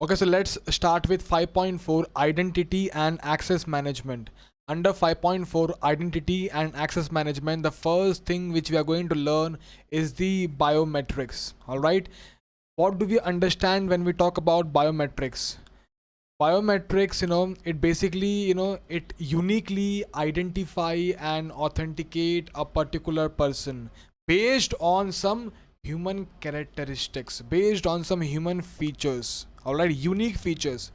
Okay, so let's start with 5.4 identity and access management. Under 5.4 identity and access management, the first thing which we are going to learn is the biometrics. All right, what do we understand when we talk about biometrics? Biometrics, it basically, it uniquely identify and authenticate a particular person based on some human characteristics, based on some human features. All right, unique features.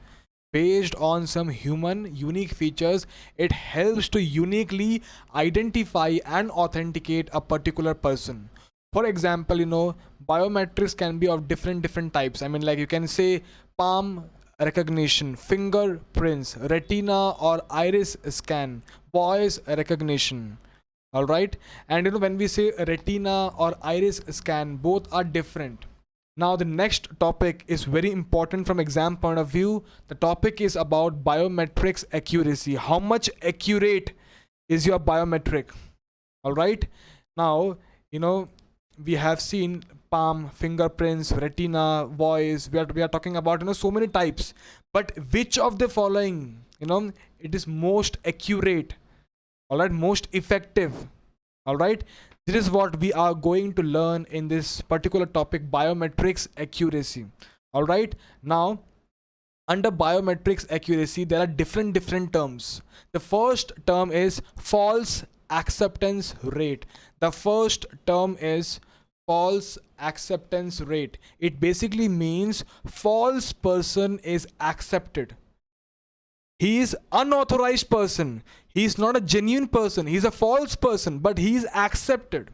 Based on some human unique features, it helps to uniquely identify and authenticate a particular person. For example, biometrics can be of different types. I mean, like, you can say palm recognition, fingerprints, retina or iris scan, voice recognition. All right, and when we say retina or iris scan, both are different. Now the next topic is very important from exam point of view. The topic is about biometrics accuracy. How much accurate is your biometric? All right, now, we have seen palm, fingerprints, retina, voice. We are talking about, so many types. But which of the following, it is most accurate? All right, most effective? All right, this is what we are going to learn in this particular topic, biometrics accuracy. All right, now, under biometrics accuracy, there are different terms. The first term is false acceptance rate. The first term is false acceptance rate. It basically means false person is accepted. He is unauthorized person. He is not a genuine person. He is a false person, but he is accepted.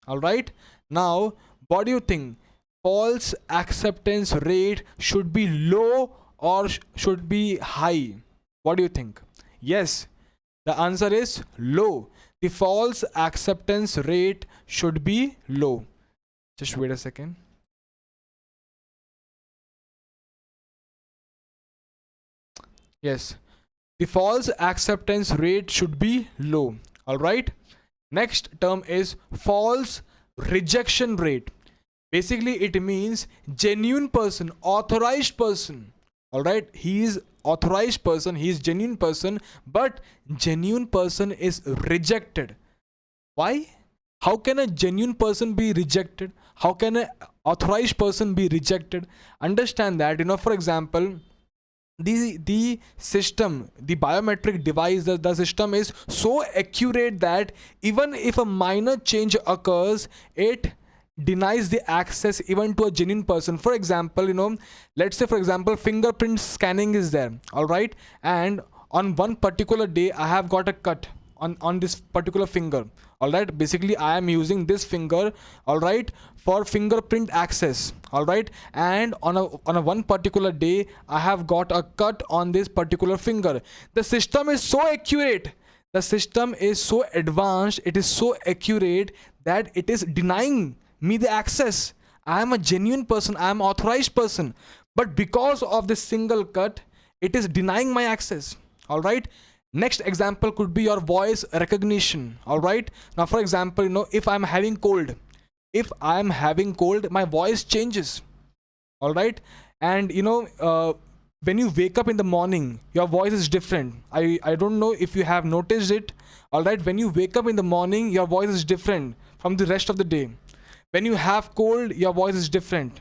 All right, now, what do you think? False acceptance rate should be low or should be high? What do you think? Yes, the answer is low. The false acceptance rate should be low. Just wait a second. Yes, the false acceptance rate should be low. All right, next term is false rejection rate. Basically, it means genuine person, authorized person. All right, he is authorized person, he is genuine person, but genuine person is rejected. Why? How can a genuine person be rejected? How can an authorized person be rejected? Understand that, for example, the system, the biometric device, the system is so accurate that even if a minor change occurs, it denies the access even to a genuine person. For example, let's say, for example, fingerprint scanning is there. All right, and on one particular day I have got a cut on this particular finger. All right, basically I am using this finger, all right, for fingerprint access. All right, and on a one particular day I have got a cut on this particular finger. The system is so accurate, the system is so advanced, it is so accurate that it is denying me the access. I am a genuine person, I am authorized person, but because of this single cut, it is denying my access. All right, next example could be your voice recognition. All right, now, for example, if I'm having cold, my voice changes. All right, and when you wake up in the morning, your voice is different. I don't know if you have noticed it. All right, when you wake up in the morning, your voice is different from the rest of the day. When you have cold, your voice is different.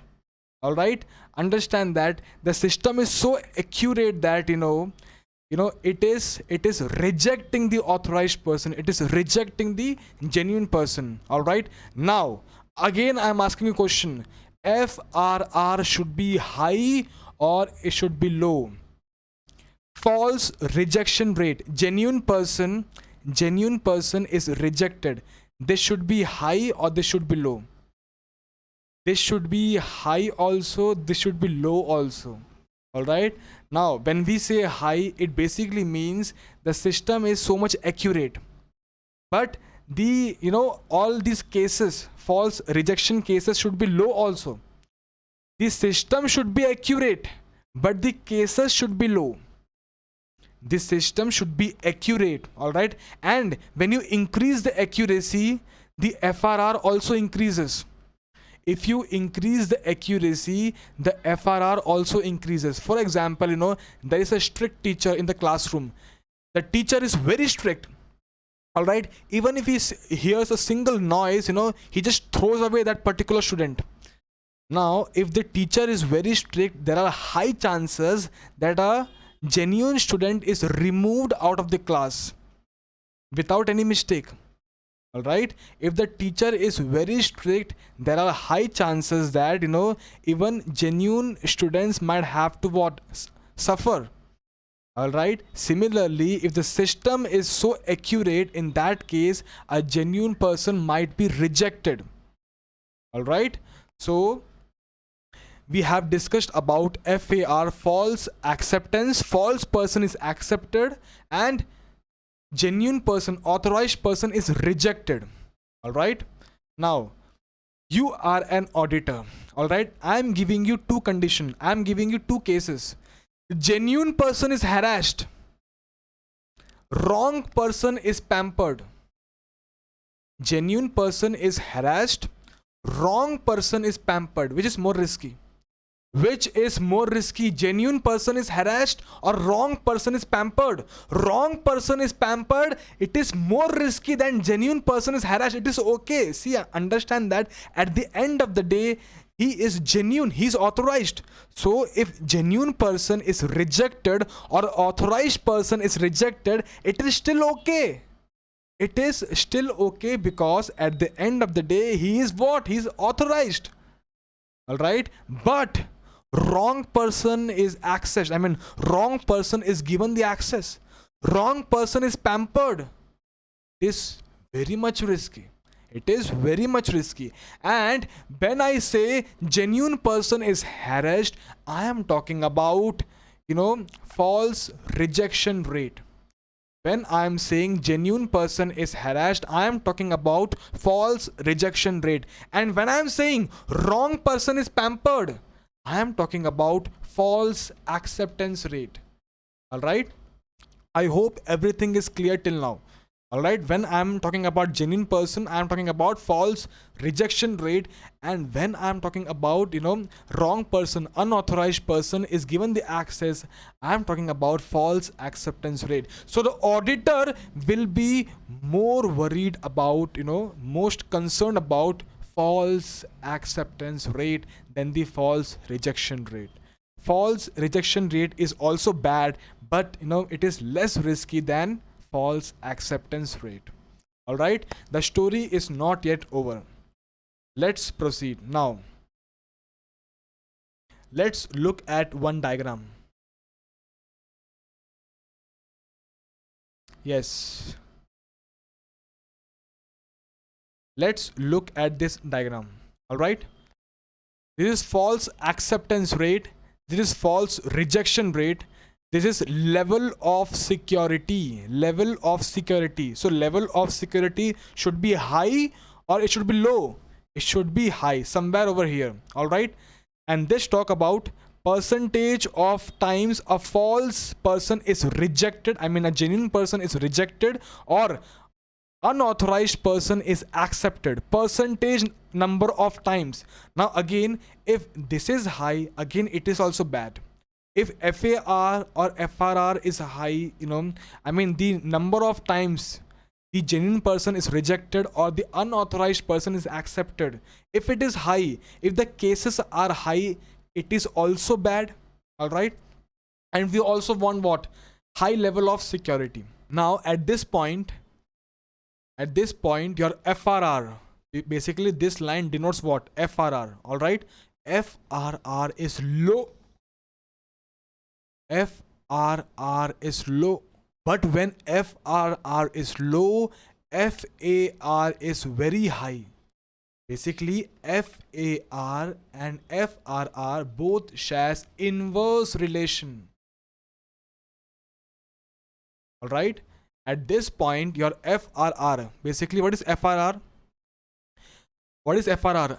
All right, understand that the system is so accurate that it is rejecting the authorized person, it is rejecting the genuine person. All right, now, again, I'm asking you a question. FRR should be high or it should be low? False rejection rate, genuine person is rejected. This should be high or this should be low? This should be high also, this should be low also. All right, now, when we say high, it basically means the system is so much accurate, but the all these cases, false rejection cases, should be low also. The system should be accurate, but the cases should be low. The system should be accurate. All right, and when you increase the accuracy, the FRR also increases. if you increase the accuracy, the FRR also increases. For example, there is a strict teacher in the classroom. The teacher is very strict. All right, even if he hears a single noise, he just throws away that particular student. Now, if the teacher is very strict, there are high chances that a genuine student is removed out of the class without any mistake. All right, if the teacher is very strict, there are high chances that even genuine students might have to suffer. All right, similarly, if the system is so accurate, in that case a genuine person might be rejected. All right, so we have discussed about FAR, false acceptance. False person is accepted and genuine person, authorized person, is rejected. All right, now you are an auditor. All right, I'm giving you two conditions, I'm giving you two cases. Genuine person is harassed, wrong person is pampered. Genuine person is harassed, wrong person is pampered. Which is more risky? Which is more risky? Genuine person is harassed or wrong person is pampered? Wrong person is pampered. It is more risky than genuine person is harassed. It is okay. See, understand that at the end of the day, he is genuine, he is authorized. So if genuine person is rejected or authorized person is rejected, it is still okay. It is still okay, because at the end of the day, he is what? He is authorized. All right, but wrong person is accessed. I mean, wrong person is given the access. Wrong person is pampered. It is very much risky. It is very much risky. And when I say genuine person is harassed, I am talking about, false rejection rate. When I am saying genuine person is harassed, I am talking about false rejection rate. And when I am saying wrong person is pampered, I am talking about false acceptance rate. All right, I hope everything is clear till now. All right, when I'm talking about genuine person, I'm talking about false rejection rate. And when I'm talking about wrong person, unauthorized person is given the access, I'm talking about false acceptance rate. So the auditor will be more worried about, most concerned about false acceptance rate than the false rejection rate. False rejection rate is also bad, but it is less risky than false acceptance rate. All right, the story is not yet over. Let's proceed now. Let's look at one diagram. Yes, let's look at this diagram. All right, this is false acceptance rate, this is false rejection rate, this is level of security. Level of security. So level of security should be high or it should be low? It should be high, somewhere over here. All right, and this talk about percentage of times a false person is rejected, I mean a genuine person is rejected, or unauthorized person is accepted. Percentage number of times. Now again, if this is high, again it is also bad. If FAR or FRR is high, I mean the number of times the genuine person is rejected or the unauthorized person is accepted, if it is high, if the cases are high, it is also bad. All right, and we also want what? High level of security. Now at this point your FRR, basically this line denotes what? FRR. All right, FRR is low. FRR is low. But when FRR is low, FAR is very high. Basically, FAR and FRR both shares inverse relation. All right, at this point your FRR, basically what is FRR? What is FRR?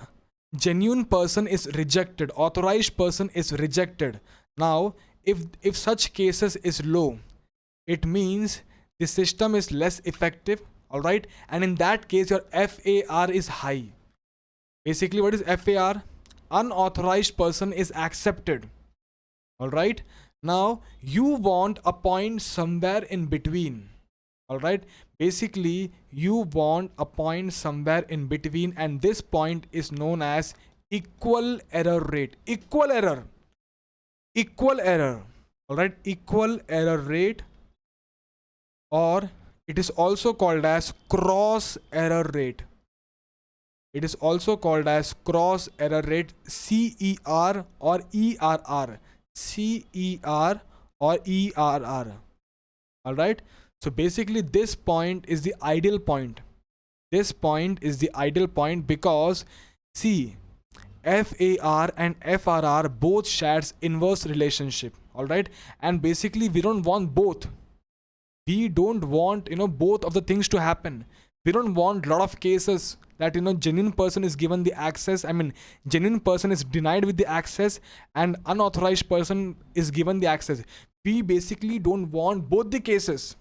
Genuine person is rejected, authorized person is rejected. Now if such cases is low, it means the system is less effective. All right, and in that case your FAR is high. Basically, what is FAR? Unauthorized person is accepted. All right. Now you want a point somewhere in between. All right. Basically, you want a point somewhere in between, and this point is known as equal error rate. Equal error. Equal error. All right. Equal error rate, or it is also called as cross error rate. It is also called as cross error rate, CER or ERR. CER or ERR. Alright. So basically, this point is the ideal point. This point is the ideal point because see, FAR and FRR both shares inverse relationship. Alright. And basically, we don't want both. We don't want, both of the things to happen. We don't want a lot of cases that, genuine person is given the access, genuine person is denied with the access, and unauthorized person is given the access. We basically don't want both the cases.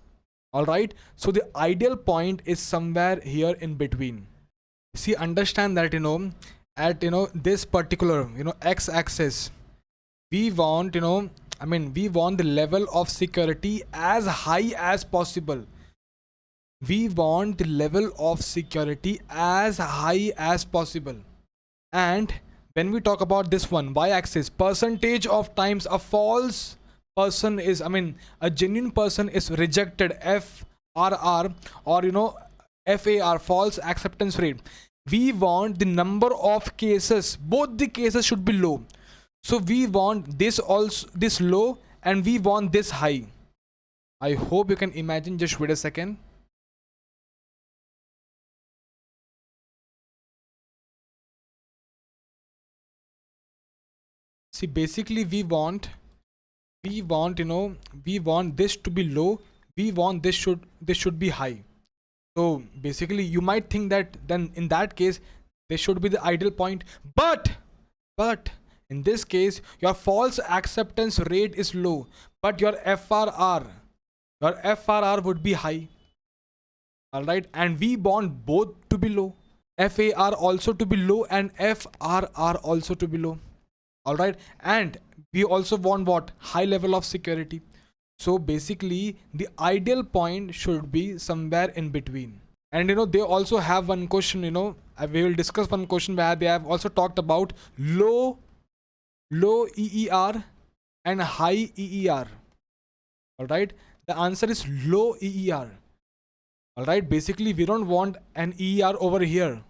All right. So the ideal point is somewhere here in between. See, understand that, at, this particular, x axis, we want, we want the level of security as high as possible. We want the level of security as high as possible. And when we talk about this one, y-axis, percentage of times a false person is, a genuine person is rejected, FRR, or FAR, false acceptance rate. We want the number of cases, both the cases should be low. So we want this also, this low, and we want this high. I hope you can imagine. Just wait a second. See, basically we want we want this to be low, we want this should be high. So basically you might think that then in that case this should be the ideal point, but in this case your false acceptance rate is low, but your FRR would be high. All right. And we want both to be low, FAR also to be low and FRR also to be low. All right. And we also want what? High level of security. So basically the ideal point should be somewhere in between. And they also have one question, we will discuss one question where they have also talked about low EER and high EER. All right. The answer is low EER. All right. Basically we don't want an EER over here,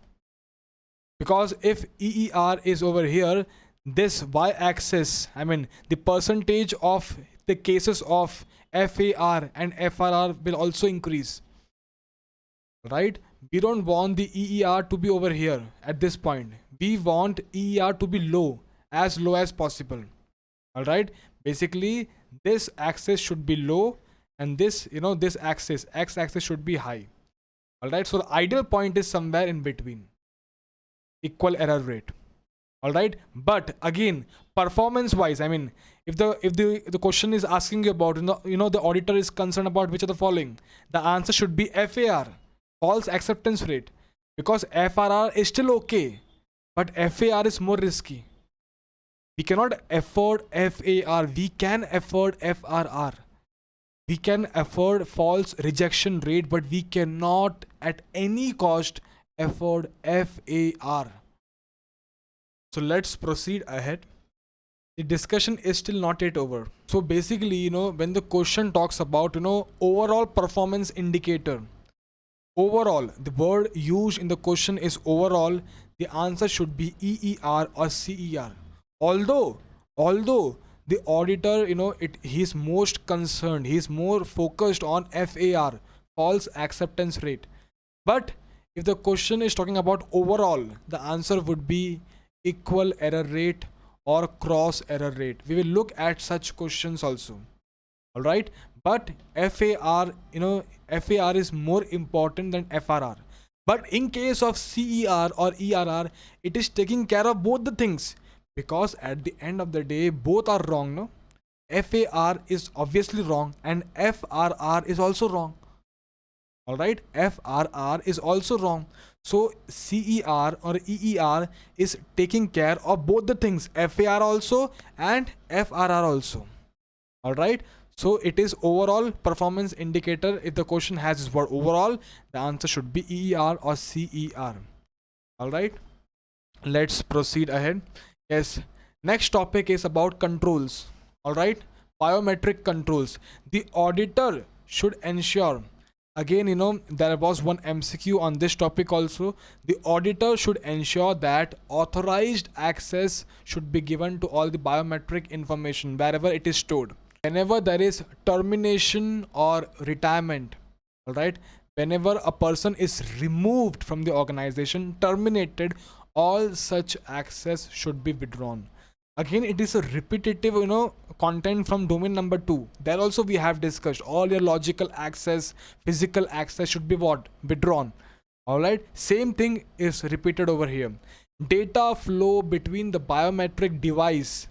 because if EER is over here, this y-axis, the percentage of the cases of FAR and FRR will also increase. Right. We don't want the EER to be over here at this point. We want EER to be low as possible. All right. Basically this axis should be low, and this this axis, x-axis, should be high. All right. So the ideal point is somewhere in between, equal error rate. All right. But again, performance wise, if the question is asking you about, the auditor is concerned about which of the following, the answer should be FAR, false acceptance rate, because FRR is still okay, but FAR is more risky. We cannot afford FAR, we can afford FRR. We can afford false rejection rate, but we cannot at any cost afford FAR. So let's proceed ahead. The discussion is still not yet over. So basically, when the question talks about, overall performance indicator, overall, the word used in the question is overall, the answer should be EER or CER. Although the auditor, he's most concerned, he's more focused on FAR, false acceptance rate. But if the question is talking about overall, the answer would be equal error rate or cross error rate. We will look at such questions also. All right. But FAR, FAR is more important than FRR. But in case of CER or ERR, it is taking care of both the things, because at the end of the day both are wrong. No, FAR is obviously wrong and FRR is also wrong. All right. FRR is also wrong. So CER or EER is taking care of both the things, FAR also and FRR also. All right. So it is overall performance indicator. If the question has this word overall, the answer should be EER or CER. All right. Let's proceed ahead. Yes. Next topic is about controls. All right. Biometric controls. The auditor should ensure. Again, there was one MCQ on this topic also. The auditor should ensure that authorized access should be given to all the biometric information wherever it is stored. Whenever there is termination or retirement, all right, whenever a person is removed from the organization, terminated, all such access should be withdrawn. Again, it is a repetitive content from domain number 2. There also we have discussed all your logical access, physical access should be what? Withdrawn. All right, same thing is repeated over here. Data flow between the biometric device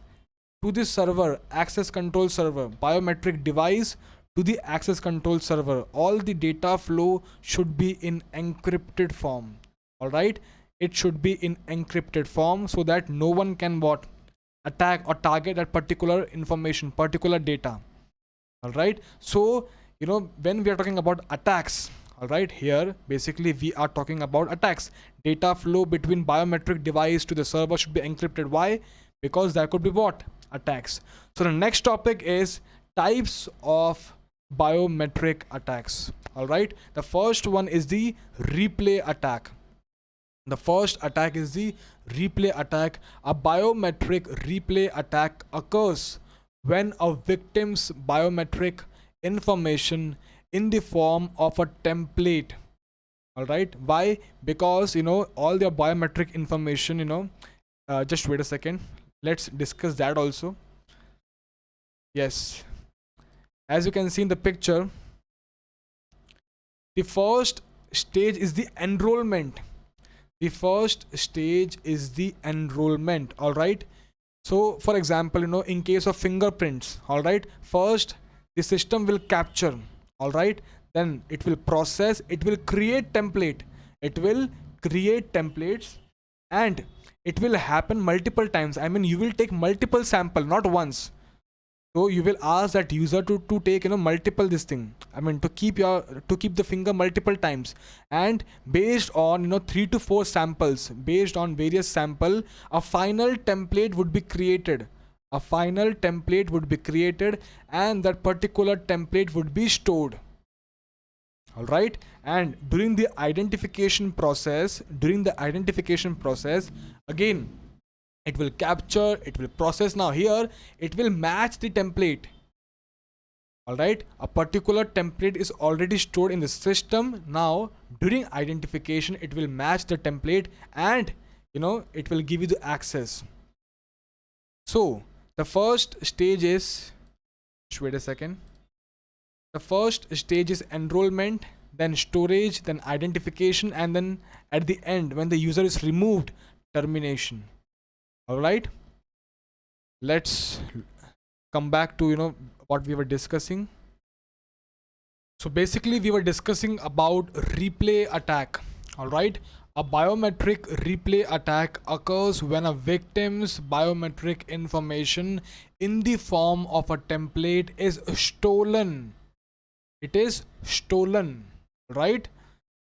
to the server, access control server, biometric device to the access control server, all the data flow should be in encrypted form. All right, it should be in encrypted form so that no one can what? Attack or target that particular information, particular data. All right, so when we are talking about attacks, all right, here basically we are talking about attacks. Data flow between biometric device to the server should be encrypted. Why? Because there could be what? Attacks. So the next topic is types of biometric attacks. All right, the first one is the replay attack. The first attack is the replay attack. A biometric replay attack occurs when a victim's biometric information in the form of a template. All right, why? Because all their biometric information, just wait a second, let's discuss that also. Yes, as you can see in the picture, the first stage is the enrollment. The first stage is the enrollment. All right, so for example, in case of fingerprints, all right, first the system will capture, all right, then it will process, it will create template, it will create templates, and it will happen multiple times. I mean, you will take multiple sample, not once. So you will ask that user to take multiple this thing, I mean to keep the finger multiple times, and based on 3 to 4 samples, based on various sample, a final template would be created. A final template would be created, and that particular template would be stored. All right, and during the identification process, again, it will capture, it will process. Now here it will match the template. All right, a particular template is already stored in the system. Now during identification, it will match the template, and it will give you the access. So the first stage is, just wait a second, the first stage is enrollment, then storage, then identification, and then at the end, when the user is removed, termination. All right, let's come back to what we were discussing. So basically we were discussing about replay attack. All right, a biometric replay attack occurs when a victim's biometric information in the form of a template is stolen. It is stolen, right,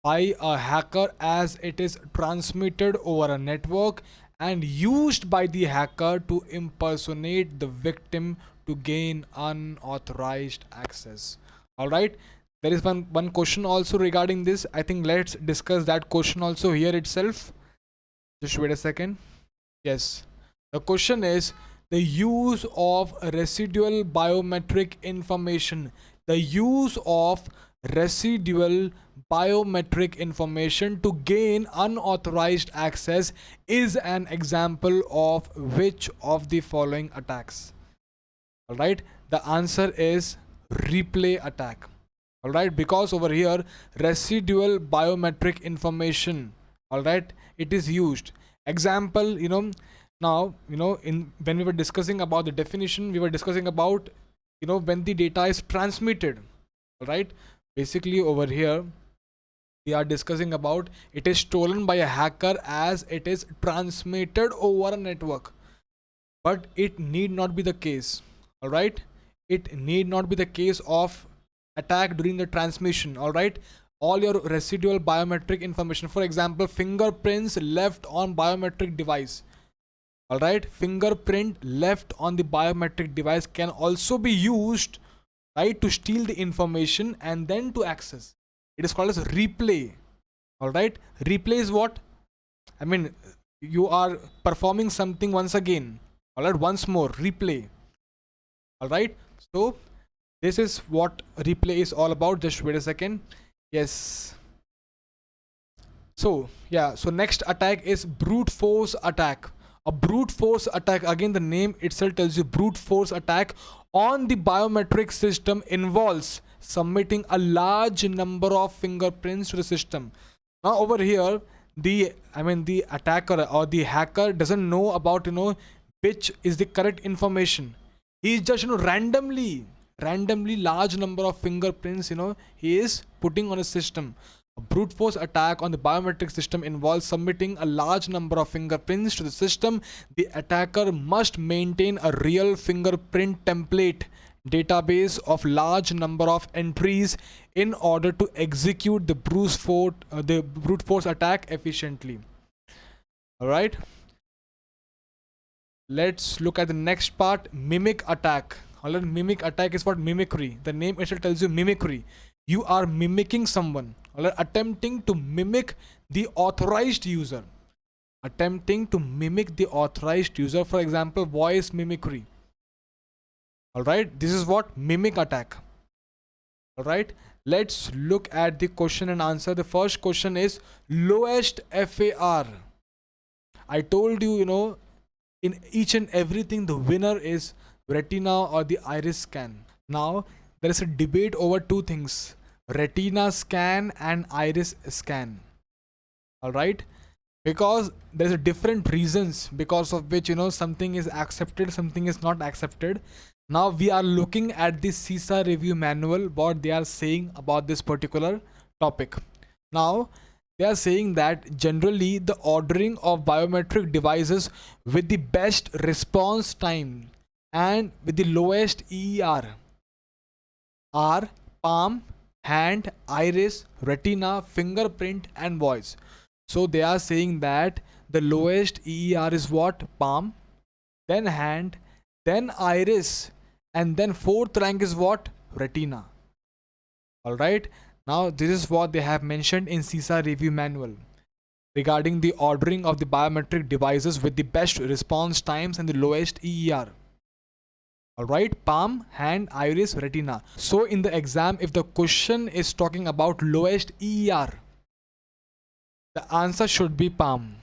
by a hacker, as it is transmitted over a network and used by the hacker to impersonate the victim to gain unauthorized access. All right, there is one question also regarding this. I think let's discuss that question also here itself. Just wait a second. Yes, the question is the use of residual biometric information. The use of residual biometric information to gain unauthorized access is an example of which of the following attacks? All right, the answer is replay attack. All right, because over here residual biometric information, all right, it is used. Example, now in when we were discussing about the definition, we were discussing about when the data is transmitted. All right, basically over here we are discussing about, it is stolen by a hacker as it is transmitted over a network. But it need not be the case. All right, it need not be the case of attack during the transmission. All right, all your residual biometric information, for example fingerprints left on biometric device, all right, fingerprint left on the biometric device can also be used, right, to steal the information and then to access. It is called as replay. All right, replay is what I mean, you are performing something once again. All right, once more, replay. All right, so this is what replay is all about. Just wait a second. Yes. So yeah, so next attack is brute force attack. A brute force attack, again the name itself tells you, brute force attack on the biometric system involves submitting a large number of fingerprints to the system. Now over here, the attacker or the hacker doesn't know about, which is the correct information. He is just, randomly large number of fingerprints, he is putting on a system. A brute force attack on the biometric system involves submitting a large number of fingerprints to the system. The attacker must maintain a real fingerprint template database of large number of entries in order to execute the brute force attack efficiently. All right, let's look at the next part, mimic attack. All right, mimic attack is what? Mimicry. The name itself tells you mimicry. You are mimicking someone, all right, attempting to mimic the authorized user. Attempting to mimic the authorized user, for example voice mimicry. All right, this is what? Mimic attack. All right, let's look at the question and answer. The first question is lowest FAR. I told you, in each and everything the winner is retina or the iris scan. Now there is a debate over two things, retina scan and iris scan. All right, because there's a different reasons because of which, something is accepted, something is not accepted. Now we are looking at the CISA review manual, what they are saying about this particular topic. Now they are saying that generally the ordering of biometric devices with the best response time and with the lowest EER are palm, hand, iris, retina, fingerprint and voice. So they are saying that the lowest EER is what? Palm, then hand, then iris, and then fourth rank is what? Retina. All right, now this is what they have mentioned in CISA review manual regarding the ordering of the biometric devices with the best response times and the lowest EER. All right, palm, hand, iris, retina. So in the exam, if the question is talking about lowest EER, the answer should be palm.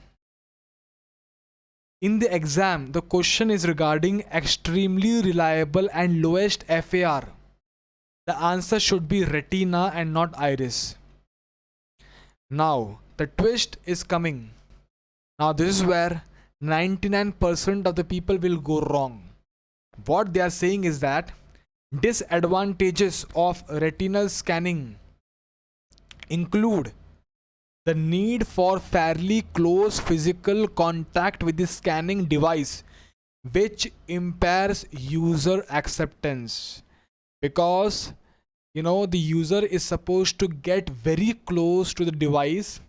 In the exam, the question is regarding extremely reliable and lowest FAR. The answer should be retina and not iris. Now the twist is coming. Now this is where 99% of the people will go wrong. What they are saying is that disadvantages of retinal scanning include the need for fairly close physical contact with the scanning device, which impairs user acceptance, because the user is supposed to get very close to the device,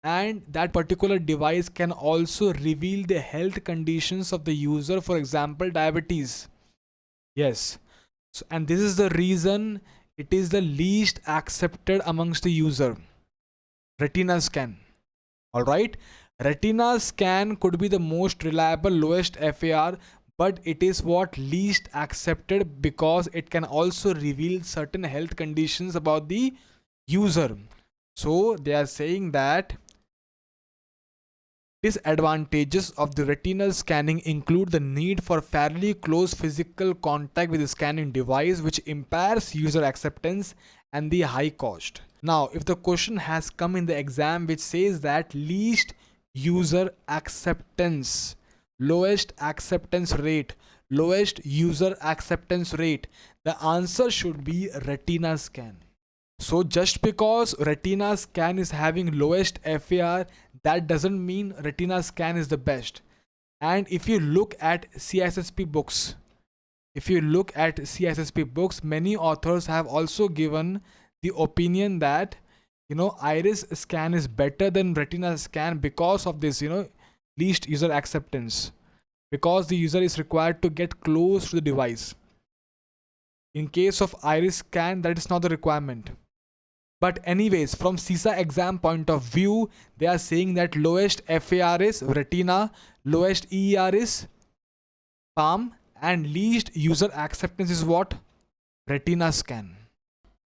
and that particular device can also reveal the health conditions of the user, for example diabetes. Yes, so, and this is the reason it is the least accepted amongst the user, retina scan. All right, retina scan could be the most reliable, lowest FAR, but it is what? Least accepted, because it can also reveal certain health conditions about the user. So they are saying that disadvantages of the retinal scanning include the need for fairly close physical contact with the scanning device, which impairs user acceptance, and the high cost. Now if the question has come in the exam which says that least user acceptance, lowest acceptance rate, lowest user acceptance rate, the answer should be retina scan. So just because retina scan is having lowest FAR, that doesn't mean retina scan is the best. And if you look at CISSP books, many authors have also given the opinion that iris scan is better than retina scan because of this least user acceptance, because the user is required to get close to the device. In case of iris scan, that is not the requirement. But anyways, from CISA exam point of view, they are saying that lowest FAR is retina, lowest EER is palm, and least user acceptance is what? Retina scan.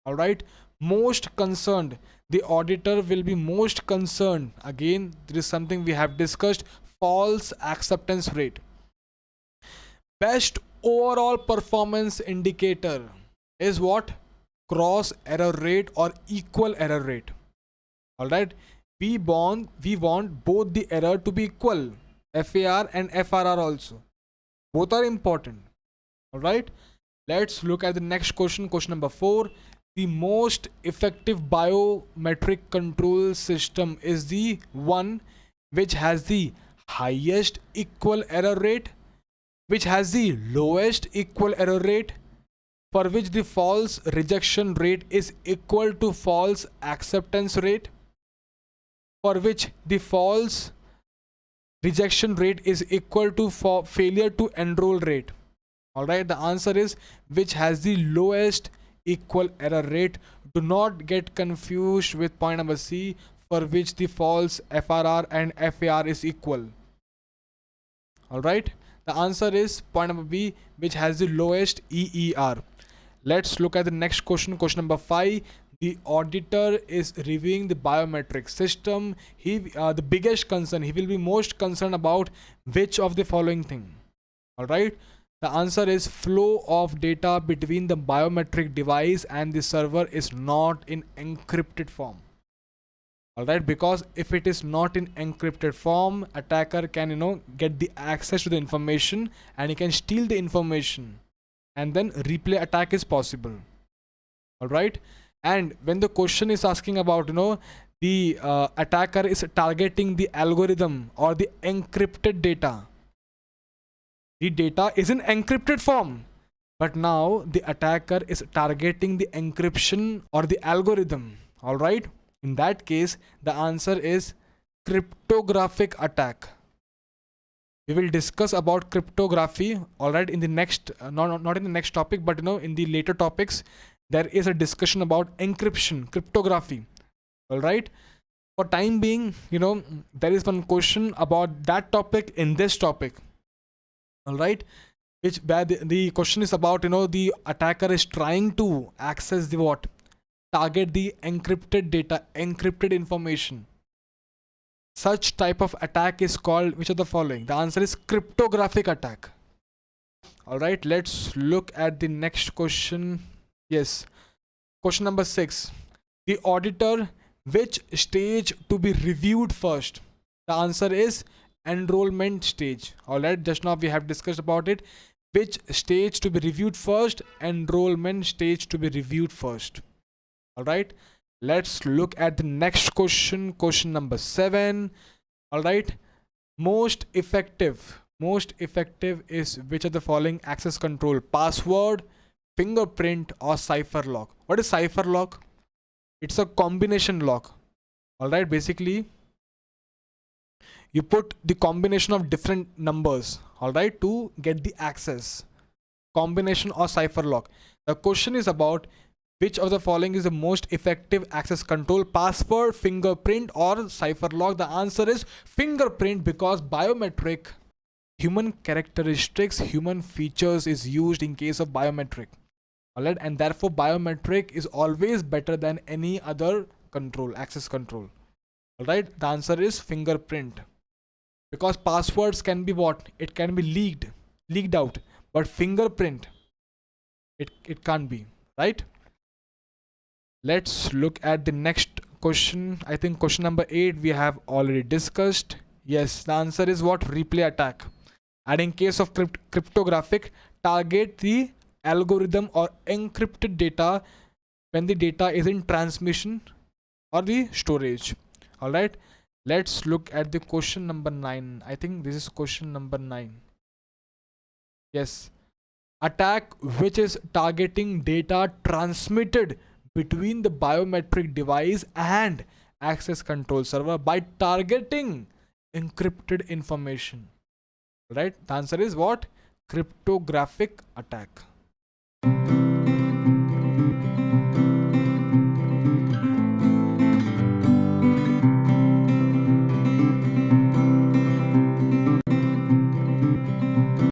Alright, most concerned, the auditor will be most concerned. Again, there is something we have discussed: false acceptance rate. Best overall performance indicator is what? Cross error rate or equal error rate. Alright, we want both the error to be equal, FAR and FRR also. Both are important. Alright, let's look at the next question. Question number 4. The most effective biometric control system is the one which has the highest equal error rate, which has the lowest equal error rate, for which the false rejection rate is equal to false acceptance rate, for which the false rejection rate is equal to failure to enroll rate. Alright, the answer is which has the lowest equal error rate. Do not get confused with point number C, for which the false FRR and FAR is equal. Alright, the answer is point number B, which has the lowest EER. Let's look at the next question. Question number 5. The auditor is reviewing the biometric system. The biggest concern, he will be most concerned about which of the following thing. Alright, the answer is flow of data between the biometric device and the server is not in encrypted form. Alright, because if it is not in encrypted form, attacker can get the access to the information and he can steal the information, and then replay attack is possible. Alright, and when the question is asking about the attacker is targeting the algorithm or the encrypted data, the data is in encrypted form, but now the attacker is targeting the encryption or the algorithm. Alright, in that case the answer is cryptographic attack. We will discuss about cryptography, alright, in the next not in the next topic, but in the later topics there is a discussion about encryption, cryptography. Alright, for time being there is one question about that topic in this topic. Alright, where the question is about the attacker is trying to access the what? Target the encrypted data, encrypted information. Such type of attack is called which of the following? The answer is cryptographic attack. Alright, let's look at the next question. Yes, question number 6. The auditor, which stage to be reviewed first? The answer is enrollment stage. Alright, just now we have discussed about it. Which stage to be reviewed first? Enrollment stage to be reviewed first. Alright, let's look at the next question. Question number 7. Alright, most effective is which of the following access control? Password, fingerprint, or cipher lock? What is cipher lock? It's a combination lock. Alright, basically you put the combination of different numbers, alright, to get the access. Combination or cipher lock. The question is about which of the following is the most effective access control? Password, fingerprint, or cipher lock? The answer is fingerprint, because biometric, human characteristics, human features is used in case of biometric. Alright, and therefore biometric is always better than any other control, access control. Alright, the answer is fingerprint, because passwords can be what? It can be leaked out, but fingerprint it can't be, right? Let's look at the next question. I think question number 8 we have already discussed. Yes, the answer is what? Replay attack. And in case of cryptographic, target the algorithm or encrypted data when the data is in transmission or the storage. All right, let's look at the question number 9. I think this is question number 9. Yes, attack which is targeting data transmitted between the biometric device and access control server by targeting encrypted information. Right, the answer is what? Cryptographic attack.